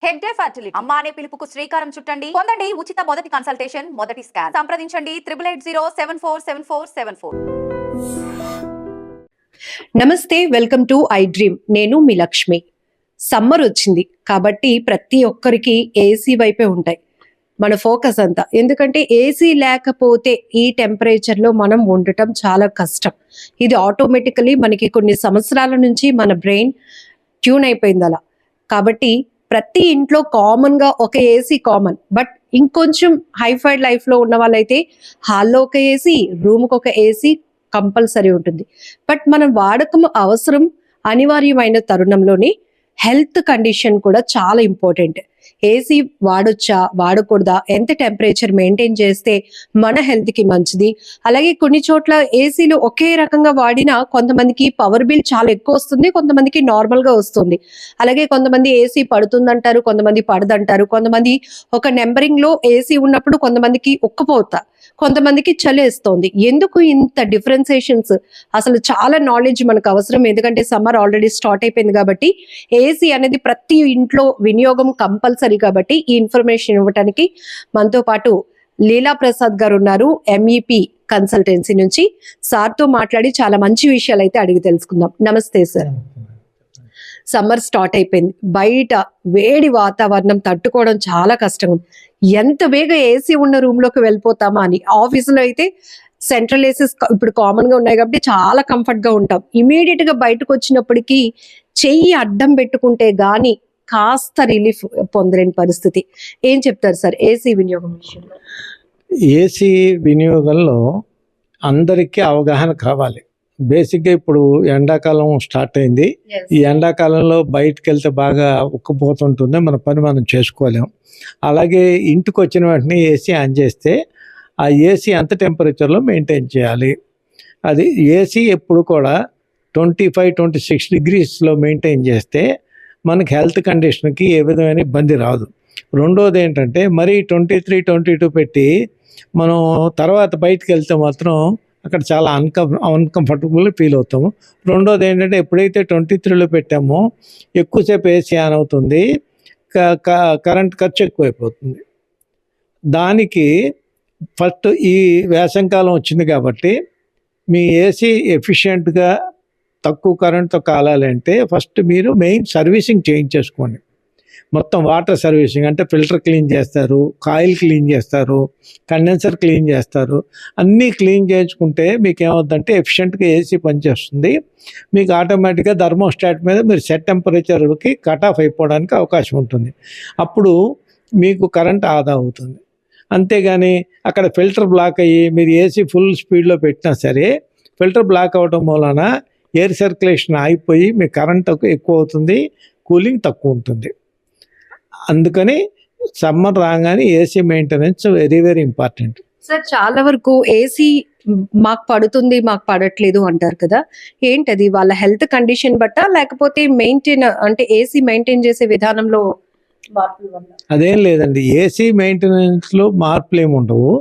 Tech day fertility అమ్మ అనే పిలుపుకు శ్రీకారం చుట్టండి. పొందండి ఉచిత మొదటి కన్సల్టేషన్, మొదటి స్కాన్. సంప్రదించండి 8880747474. నమస్తే, వెల్కమ్ టు ఐ డ్రీమ్. నేను మీ లక్ష్మి. సమ్మర్ వచ్చింది కాబట్టి ప్రతి ఒక్కరికి ఏసీ వైపే ఉంటాయి మన ఫోకస్ అంతా. ఎందుకంటే ఏసీ లేకపోతే ఈ టెంపరేచర్లో మనం ఉండటం చాలా కష్టం. ఇది ఆటోమేటికలీ మనకి కొన్ని సంవత్సరాల నుంచి మన బ్రెయిన్ ట్యూన్ అయిపోయింది అలా. కాబట్టి ప్రతి ఇంట్లో కామన్గా ఒక ఏసీ కామన్. బట్ ఇంకొంచెం హైఫైడ్ లైఫ్లో ఉన్న వాళ్ళైతే హాల్లో ఒక ఏసీ, రూమ్కి ఒక ఏసీ కంపల్సరీ ఉంటుంది. బట్ మనం వాడకం అవసరం అనివార్యమైన తరుణంలోని హెల్త్ కండిషన్ కూడా చాలా ఇంపార్టెంట్. ఏసీ వాడొచ్చా, వాడకూడదా, ఎంత టెంపరేచర్ మెయింటైన్ చేస్తే మన హెల్త్కి మంచిది. అలాగే కొన్ని చోట్ల ఏసీలు ఒకే రకంగా వాడినా కొంతమందికి పవర్ బిల్ చాలా ఎక్కువ వస్తుంది, కొంతమందికి నార్మల్గా వస్తుంది. అలాగే కొంతమంది ఏసీ పడుతుందంటారు, కొంతమంది పడదంటారు. కొంతమంది ఒక నెంబరింగ్లో ఏసీ ఉన్నప్పుడు కొంతమందికి ఉక్కపోతా, కొంతమందికి చలేస్తోంది. ఎందుకు ఇంత డిఫరెన్సియేషన్స్? అసలు చాలా నాలెడ్జ్ మనకు అవసరం. ఎందుకంటే సమ్మర్ ఆల్రెడీ స్టార్ట్ అయిపోయింది కాబట్టి ఏసీ అనేది ప్రతి ఇంట్లో వినియోగం కంపల్సరీ. కాబట్టి ఈ ఇన్ఫర్మేషన్ ఇవ్వడానికి మనతో పాటు లీలా ప్రసాద్ గారు ఉన్నారు, MEP కన్సల్టెన్సీ నుంచి. సార్తో మాట్లాడి చాలా మంచి విషయాలు అయితే అడిగి తెలుసుకుందాం. నమస్తే సార్. సమ్మర్ స్టార్ట్ అయిపోయింది, బయట వేడి వాతావరణం తట్టుకోవడం చాలా కష్టం. ఎంత వేగ ఏసీ ఉన్న రూమ్ లోకి వెళ్ళిపోతామా అని. ఆఫీసులో అయితే సెంట్రల్ ఏసీస్ ఇప్పుడు కామన్ గా ఉన్నాయి కాబట్టి చాలా కంఫర్ట్ గా ఉంటాం. ఇమీడియట్ గా బయటకు వచ్చినప్పటికీ చెయ్యి అడ్డం పెట్టుకుంటే గాని కాస్త రిలీఫ్ పొందలేని పరిస్థితి. ఏం చెప్తారు సార్ ఏసీ వినియోగం విషయంలో? ఏసీ వినియోగంలో అందరికీ అవగాహన కావాలి. బేసిక్గా ఇప్పుడు ఎండాకాలం స్టార్ట్ అయింది. ఈ ఎండాకాలంలో బయటకు వెళ్తే బాగా ఉక్కపోతుంటుంది, మన పని మనం చేసుకోలేం. అలాగే ఇంటికి వచ్చిన వెంటనే ఏసీ ఆన్ చేస్తే ఆ ఏసీ ఎంత టెంపరేచర్లో మెయింటైన్ చేయాలి. అది ఏసీ ఎప్పుడు కూడా 25-26 డిగ్రీస్లో మెయింటైన్ చేస్తే మనకి హెల్త్ కండిషన్కి ఏ విధమైన ఇబ్బంది రాదు. రెండోది ఏంటంటే మరీ 23-22 పెట్టి మనం తర్వాత బయటకు వెళ్తే మాత్రం అక్కడ చాలా అన్కంఫర్టబుల్ ఫీల్ అవుతాము. రెండోది ఏంటంటే ఎప్పుడైతే 23లో పెట్టామో ఎక్కువసేపు ఏసీ ఆన్ అవుతుంది, కరెంట్ ఖర్చు ఎక్కువైపోతుంది. దానికి ఫస్ట్ ఈ వేసవికాలం వచ్చింది కాబట్టి మీ ఏసీ ఎఫిషియెంట్గా తక్కువ కరెంట్తో కాలాలంటే ఫస్ట్ మీరు మెయిన్ సర్వీసింగ్ చేయించేసుకోండి. మొత్తం వాటర్ సర్వీసింగ్ అంటే ఫిల్టర్ క్లీన్ చేస్తారు, కాయిల్ క్లీన్ చేస్తారు, కండెన్సర్ క్లీన్ చేస్తారు. అన్నీ క్లీన్ చేయించుకుంటే మీకు ఏమవుతుందంటే ఎఫిషియెంట్గా ఏసీ పనిచేస్తుంది. మీకు ఆటోమేటిక్గా థర్మోస్టాట్ మీద మీరు సెట్ టెంపరేచర్కి కట్ ఆఫ్ అయిపోవడానికి అవకాశం ఉంటుంది. అప్పుడు మీకు కరెంట్ ఆదా అవుతుంది. అంతేగాని అక్కడ ఫిల్టర్ బ్లాక్ అయ్యి మీరు ఏసీ ఫుల్ స్పీడ్లో పెట్టినా సరే ఫిల్టర్ బ్లాక్ అవ్వడం వలన ఎయిర్ సర్క్యులేషన్ ఆగిపోయి మీ కరెంట్ ఎక్కువ అవుతుంది, కూలింగ్ తక్కువ ఉంటుంది. అందుకని సమ్మర్ రాగానే AC maintenance very very important. Sir చాలా వరకు ఏసీ మాకు పడుతుంది మాకు పడట్లేదు అంటారు కదా, ఏంటది? వాళ్ళ హెల్త్ కండిషన్ బట్టా లేకపోతే మెయింటైన్ అంటే ఏసీ మెయింటైన్ చేసే విధానంలో మార్పుల వల్ల? అదేం లేదండి, ఏసీ మెయింటెనెన్స్లో మార్పులు ఏమి ఉండవు.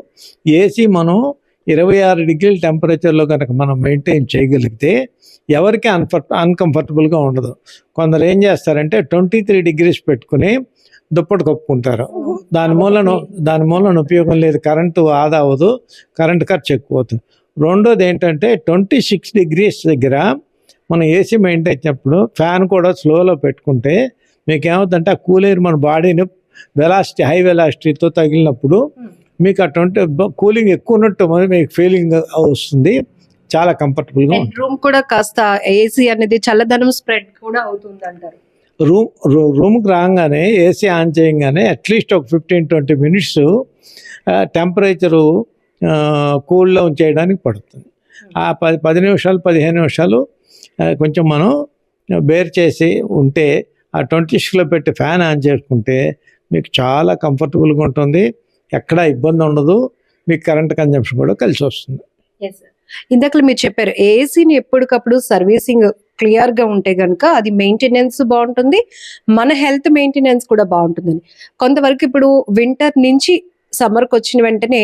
ఏసీ మనం 26 డిగ్రీల టెంపరేచర్లో కనుక మనం మెయింటైన్ చేయగలిగితే ఎవరికి అన్కంఫర్టబుల్గా ఉండదు. కొందరు ఏం చేస్తారంటే 23 డిగ్రీస్ పెట్టుకుని దుప్పటి కప్పుకుంటారు. దాని మూలన ఉపయోగం లేదు, కరెంటు ఆదా అవ్వదు, కరెంట్ ఖర్చు ఎక్కువ అవుతుంది. రెండోది ఏంటంటే 26 డిగ్రీస్ దగ్గర మనం ఏసీ మెయింటైన్ చేసినప్పుడు ఫ్యాన్ కూడా స్లోలో పెట్టుకుంటే మీకు ఏమవుతుందంటే ఆ కూలర్ మన బాడీని హై వెలాసిటీతో తగిలినప్పుడు మీకు ఆ కూలింగ్ ఎక్కువ ఉన్నట్టు మీకు ఫీలింగ్ వస్తుంది, చాలా కంఫర్టబుల్గా ఉంటుంది. రూమ్ కూడా కాస్త ఏసీ అనేది చల్లదనం స్ప్రెడ్ కూడా అవుతుంది అంటారు. రూమ్కి రాగానే ఏసీ ఆన్ చేయగానే అట్లీస్ట్ ఒక 15-20 మినిట్స్ టెంపరేచరు కూల్లో చేయడానికి పడుతుంది. ఆ 10 నిమిషాలు 15 నిమిషాలు కొంచెం మనం బేర్ చేసి ఉంటే ఆ 26లో పెట్టి ఫ్యాన్ ఆన్ చేసుకుంటే మీకు చాలా కంఫర్టబుల్గా ఉంటుంది, ఎక్కడా ఇబ్బంది ఉండదు, మీకు కరెంట్ కన్జంప్షన్ కూడా కలిసి వస్తుంది. ఇందాక మీరు చెప్పారు ఏసీని ఎప్పటికప్పుడు సర్వీసింగ్ క్లియర్ గా ఉంటే గనక అది మెయింటెనెన్స్ బాగుంటుంది, మన హెల్త్ మెయింటెనెన్స్ కూడా బాగుంటుందని. కొంతవరకు ఇప్పుడు వింటర్ నుంచి సమ్మర్కి వచ్చిన వెంటనే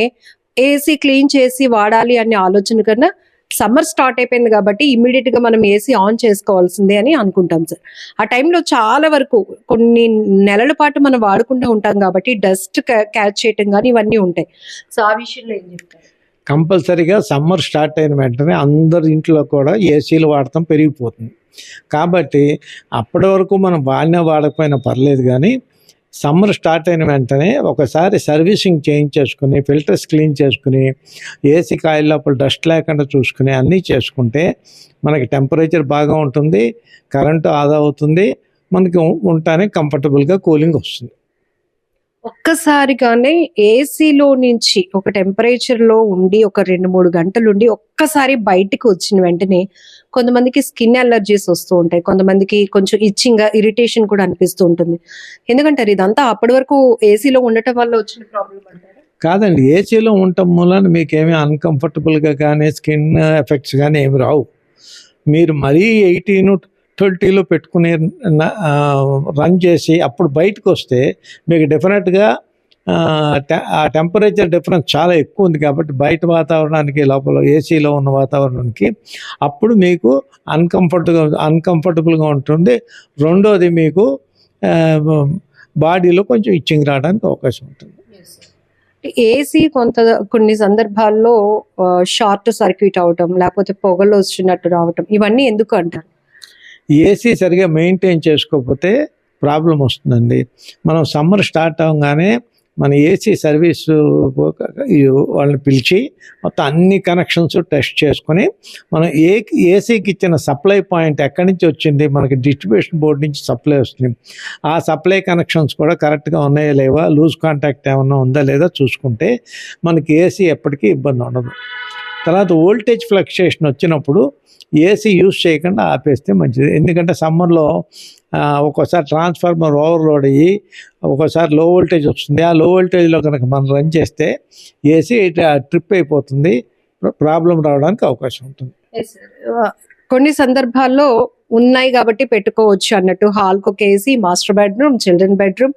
ఏసీ క్లీన్ చేసి వాడాలి అనే ఆలోచన కన్నా సమ్మర్ స్టార్ట్ అయిపోయింది కాబట్టి ఇమ్మీడియట్ గా మనం ఏసీ ఆన్ చేసుకోవాల్సిందే అని అనుకుంటాం సార్. ఆ టైంలో చాలా వరకు కొన్ని నెలల పాటు మనం వాడుకుంటూ ఉంటాం కాబట్టి డస్ట్ క్యాచ్ చేయటం కానీ ఇవన్నీ ఉంటాయి. సో ఆ విషయంలో ఏం చెప్తారు? కంపల్సరీగా సమ్మర్ స్టార్ట్ అయిన వెంటనే అందరి ఇంట్లో కూడా ఏసీలు వాడటం పెరిగిపోతుంది. కాబట్టి అప్పటి వరకు మనం వాడినా వాడకపోయినా పర్లేదు, కానీ సమ్మర్ స్టార్ట్ అయిన వెంటనే ఒకసారి సర్వీసింగ్ చేయించేసుకుని ఫిల్టర్స్ క్లీన్ చేసుకుని ఏసీ కాయిల్ లోపల డస్ట్ లేకుండా చూసుకుని అన్నీ చేసుకుంటే మనకి టెంపరేచర్ బాగా ఉంటుంది, కరెంటు ఆదా అవుతుంది, మనకి ఉండటానికి కంఫర్టబుల్గా కూలింగ్ వస్తుంది. ఒక్కసారిగానే ఏసీలో నుంచి ఒక టెంపరేచర్ లో ఉండి ఒక 2-3 గంటలు ఉండి ఒక్కసారి బయటికి వచ్చిన వెంటనే కొంతమందికి స్కిన్ అలర్జీస్ వస్తూ ఉంటాయి, కొంతమందికి కొంచెం ఇచ్చింగ్ ఇరిటేషన్ కూడా అనిపిస్తూ ఉంటుంది. ఎందుకంటారు ఇదంతా అప్పటి వరకు ఏసీలో ఉండటం వల్ల వచ్చిన ప్రాబ్లం అంటారు? కాదండి, ఏసీలో ఉండటం మూలన మీకేమీ అన్కంఫర్టబుల్గా కానీ స్కిన్ ఎఫెక్ట్స్ కానీ ఏమి రావు. మీరు మరీ 18-20లో పెట్టుకుని రన్ చేసి అప్పుడు బయటకు వస్తే మీకు డెఫినెట్గా ఆ టెంపరేచర్ డిఫరెన్స్ చాలా ఎక్కువ ఉంది కాబట్టి బయట వాతావరణానికి లోపల ఏసీలో ఉన్న వాతావరణానికి అప్పుడు మీకు అన్కంఫర్టబుల్గా ఉంటుంది. రెండోది మీకు బాడీలో కొంచెం ఇచ్చింగ్ రావడానికి అవకాశం ఉంటుంది. ఏసీ కొన్ని సందర్భాల్లో షార్ట్ సర్క్యూట్ అవటం, లేకపోతే పొగలు వచ్చినట్టు రావటం, ఇవన్నీ ఎందుకు అంటారు? ఏసీ సరిగా మెయింటైన్ చేసుకోకపోతే ప్రాబ్లం వస్తుందండి. మనం సమ్మర్ స్టార్ట్ అవ్వగానే మన ఏసీ సర్వీసు వాళ్ళని పిలిచి మొత్తం అన్ని కనెక్షన్స్ టెస్ట్ చేసుకొని మనం ఏసీకి ఇచ్చిన సప్లై పాయింట్ ఎక్కడి నుంచి వచ్చింది, మనకి డిస్ట్రిబ్యూషన్ బోర్డు నుంచి సప్లై వస్తుంది, ఆ సప్లై కనెక్షన్స్ కూడా కరెక్ట్గా ఉన్నాయా లేవా, లూజ్ కాంటాక్ట్ ఏమన్నా ఉందా లేదా చూసుకుంటే మనకి ఏసీ ఎప్పటికీ ఇబ్బంది ఉండదు. తర్వాత వోల్టేజ్ ఫ్లక్చుయేషన్ వచ్చినప్పుడు ఏసీ యూజ్ చేయకుండా ఆపేస్తే మంచిది. ఎందుకంటే సమ్మర్లో ఒక్కోసారి ట్రాన్స్ఫార్మర్ ఓవర్లోడ్ అయ్యి ఒక్కోసారి లో వోల్టేజ్ వస్తుంది. ఆ లో వోల్టేజ్లో కనుక మనం రన్ చేస్తే ఏసీ ట్రిప్ అయిపోతుంది, ప్రాబ్లం రావడానికి అవకాశం ఉంటుంది. కొన్ని సందర్భాల్లో ఉన్నాయి కాబట్టి పెట్టుకోవచ్చు అన్నట్టు, హాల్కి ఒక AC, master bedroom, children bedroom.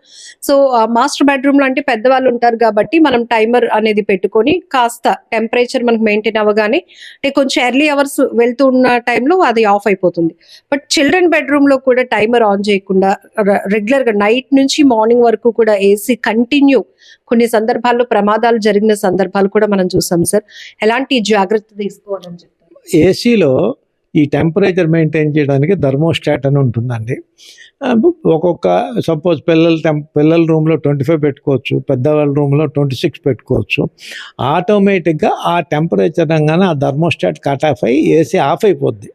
So master bedroom లో అంటే పెద్దవాళ్ళు ఉంటారు కాబట్టి మనం టైమర్ అనేది పెట్టుకొని కాస్త టెంపరేచర్ మనకు మెయింటైన్ అవ్వగానే కొంచెం ఎర్లీ అవర్స్ వెళ్తూ ఉన్న టైంలో అది ఆఫ్ అయిపోతుంది. బట్ చిల్డ్రన్ బెడ్రూమ్ లో కూడా టైమర్ ఆన్ చేయకుండా రెగ్యులర్ గా నైట్ నుంచి మార్నింగ్ వరకు కూడా ఏసీ కంటిన్యూ, కొన్ని సందర్భాల్లో ప్రమాదాలు జరిగిన సందర్భాలు కూడా మనం చూసాం సార్. ఎలాంటి జాగ్రత్త తీసుకోవాలని చెప్తారు? ఏసీలో ఈ టెంపరేచర్ మెయింటైన్ చేయడానికి థర్మోస్టాట్ అని ఉంటుందండి. ఒక్కొక్క సపోజ్ పిల్లల రూమ్లో 25 పెట్టుకోవచ్చు, పెద్దవాళ్ళ రూమ్లో 26 పెట్టుకోవచ్చు. ఆటోమేటిక్గా ఆ టెంపరేచర్ అనగానే ఆ థర్మోస్టాట్ కట్ ఆఫ్ అయ్యి ఏసీ ఆఫ్ అయిపోద్ది.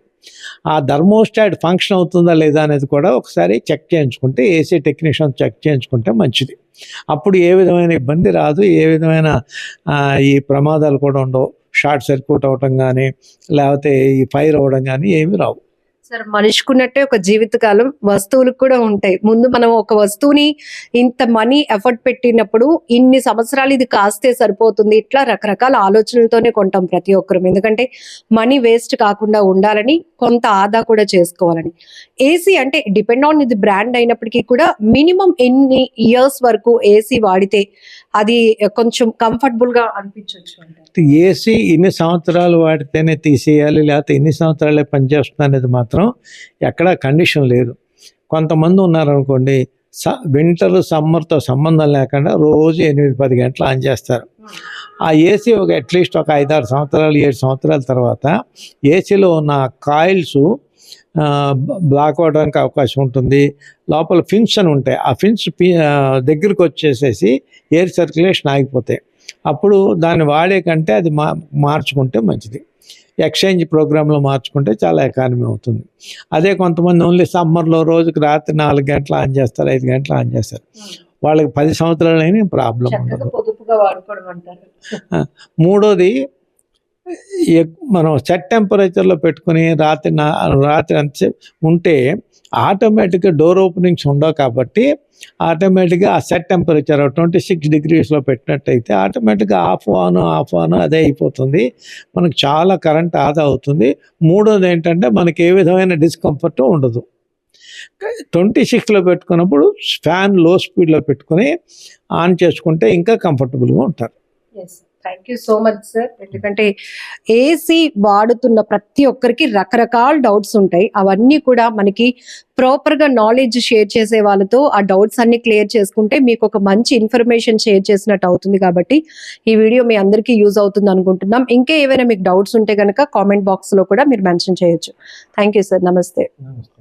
ఆ థర్మోస్టాట్ ఫంక్షన్ అవుతుందా లేదా అనేది కూడా ఒకసారి చెక్ చేయించుకుంటే, ఏసీ టెక్నీషియన్ చెక్ చేయించుకుంటే మంచిది. అప్పుడు ఏ విధమైన ఇబ్బంది రాదు, ఏ విధమైన ఈ ప్రమాదాలు కూడా ఉండవు. షార్ట్ సర్క్యూట్ అవటం కానీ లేకపోతే ఈ ఫైర్ అవ్వడం కానీ ఏమి రావు. సార్, మనిషికున్నట్టే ఒక జీవితకాలం వస్తువులకు కూడా ఉంటాయి. ముందు మనం ఒక వస్తువుని ఇంత మనీ ఎఫర్ట్ పెట్టినప్పుడు ఇన్ని సంవత్సరాలు ఇది కాస్తే సరిపోతుంది, ఇట్లా రకరకాల ఆలోచనలతోనే కొంటాం ప్రతి ఒక్కరు. ఎందుకంటే మనీ వేస్ట్ కాకుండా ఉండాలని, కొంత ఆదా కూడా చేసుకోవాలని. ఏసీ అంటే డిపెండ్ ఆన్ ఇది బ్రాండ్ అయినప్పటికీ కూడా మినిమం ఎన్ని ఇయర్స్ వరకు ఏసీ వాడితే అది కొంచెం కంఫర్టబుల్ గా అనిపించవచ్చు అంటారు? ఏసీ ఇన్ని సంవత్సరాలు వాడితేనే తీసేయాలి, లేకపోతే ఇన్ని సంవత్సరాలే పనిచేస్తుంది అనేది మాత్రం ఎక్కడ కండిషన్ లేదు. కొంతమంది ఉన్నారనుకోండి, వింటర్ సమ్మర్తో సంబంధం లేకుండా రోజు 8-10 గంటలు ఆన్ చేస్తారు. ఆ ఏసీ అట్లీస్ట్ ఒక 5-6 సంవత్సరాలు 7 సంవత్సరాల తర్వాత ఏసీలో ఉన్న కాయిల్స్ బ్లాక్ అవ్వడానికి అవకాశం ఉంటుంది. లోపల ఫిన్స్ అని ఉంటాయి, ఆ ఫిన్స్ దగ్గరికి వచ్చేసేసి ఎయిర్ సర్క్యులేషన్ ఆగిపోతాయి. అప్పుడు దాన్ని వాడే కంటే అది మార్చుకుంటే మంచిది. ఎక్స్చేంజ్ ప్రోగ్రాంలో మార్చుకుంటే చాలా ఎకానమీ అవుతుంది. అదే కొంతమంది ఓన్లీ సమ్మర్లో రోజుకి రాత్రి 4 గంటలు ఆన్ చేస్తారు, 5 గంటలు ఆన్ చేస్తారు. వాళ్ళకి 10 సంవత్సరాలు అయినా ప్రాబ్లం ఉండదు. మూడోది, మనం సెట్ టెంపరేచర్లో పెట్టుకుని రాత్రి అంత ఉంటే ఆటోమేటిక్గా డోర్ ఓపెనింగ్స్ ఉండవు కాబట్టి ఆటోమేటిక్గా ఆ సెట్ టెంపరేచర్ 26 degreesలో పెట్టినట్టయితే ఆటోమేటిక్గా ఆఫ్ ఆన్ అదే అయిపోతుంది. మనకు చాలా కరెంట్ ఆదా అవుతుంది. మూడోది ఏంటంటే మనకి ఏ విధమైన డిస్కంఫర్ట్ ఉండదు. 26లో పెట్టుకున్నప్పుడు ఫ్యాన్ లో స్పీడ్లో పెట్టుకుని ఆన్ చేసుకుంటే ఇంకా కంఫర్టబుల్గా ఉంటారు. Thank you so much sir. ఎందుకంటే ఏసీ వాడుతున్న ప్రతి ఒక్కరికి రకరకాల డౌట్స్ ఉంటాయి. అవన్నీ కూడా మనకి ప్రాపర్ గా నాలెడ్జ్ షేర్ చేసే వాళ్ళతో ఆ డౌట్స్ అన్ని క్లియర్ చేసుకుంటే మీకు ఒక మంచి ఇన్ఫర్మేషన్ షేర్ చేసినట్టు అవుతుంది. కాబట్టి ఈ వీడియో మీ అందరికీ యూజ్ అవుతుంది అనుకుంటున్నాం. ఇంకా ఏవైనా మీకు డౌట్స్ ఉంటే కనుక కామెంట్ బాక్స్ లో కూడా మీరు మెన్షన్ చేయొచ్చు. Thank you sir. నమస్తే. నమస్తే.